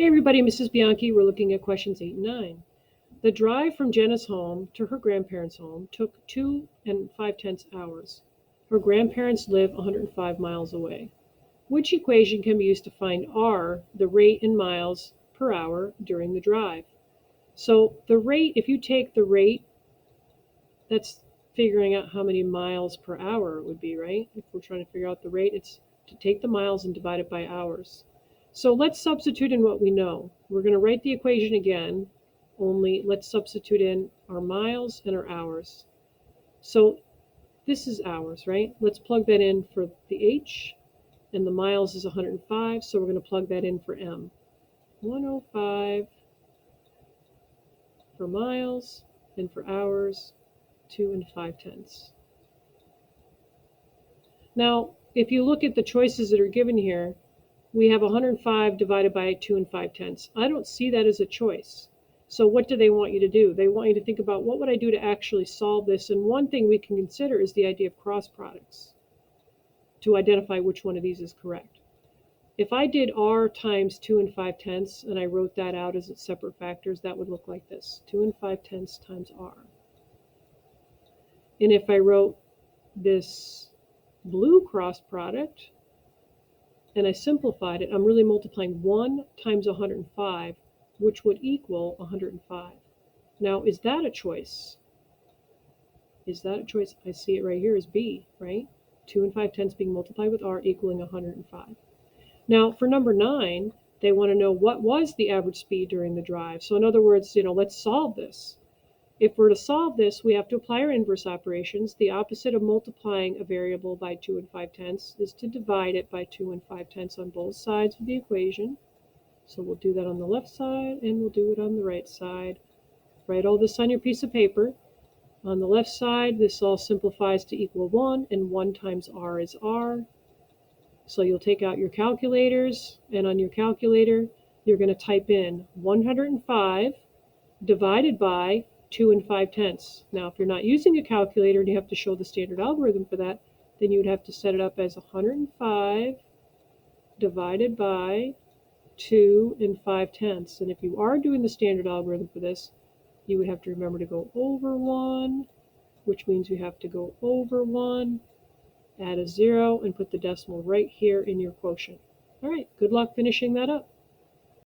Hey everybody, Mrs. Bianchi. We're looking at questions 8 and 9. The drive from Jenna's home to her grandparents' home took 2 and 5/10 hours. Her grandparents live 105 miles away. Which equation can be used to find R, the rate in miles per hour during the drive? So the rate, if you take the rate, that's figuring out how many miles per hour it would be, right? If we're trying to figure out the rate, it's to take the miles and divide it by hours. So let's substitute in what we know. We're going to write the equation again, only let's substitute in our miles and our hours. So this is hours, right? Let's plug that in for the H, and the miles is 105, so we're going to plug that in for M. 105 for miles, and for hours, 2 and 5/10. Now, if you look at the choices that are given here, we have 105 divided by 2 and 5/10. I don't see that as a choice. So what do they want you to do? They want you to think about what would I do to actually solve this? And one thing we can consider is the idea of cross products to identify which one of these is correct. If I did R times 2 and 5/10 and I wrote that out as its separate factors, that would look like this: 2 and 5/10 times R. And if I wrote this blue cross product, and I simplified it, I'm really multiplying 1 times 105, which would equal 105. Now, is that a choice? Is that a choice? I see it right here as B, right? 2 and 5/10 being multiplied with R equaling 105. Now, for number 9, they want to know what was the average speed during the drive. So in other words, let's solve this. If we're to solve this, we have to apply our inverse operations. The opposite of multiplying a variable by 2 and 5/10 is to divide it by 2 and 5/10 on both sides of the equation. So we'll do that on the left side, and we'll do it on the right side. Write all this on your piece of paper. On the left side, this all simplifies to equal 1, and 1 times R is R. So you'll take out your calculators, and on your calculator, you're going to type in 105 divided by 2 and 5/10. Now, if you're not using a calculator and you have to show the standard algorithm for that, then you would have to set it up as 105 divided by 2 and 5/10. And if you are doing the standard algorithm for this, you would have to remember to go over 1, which means you have to go over 1, add a 0, and put the decimal right here in your quotient. All right, good luck finishing that up.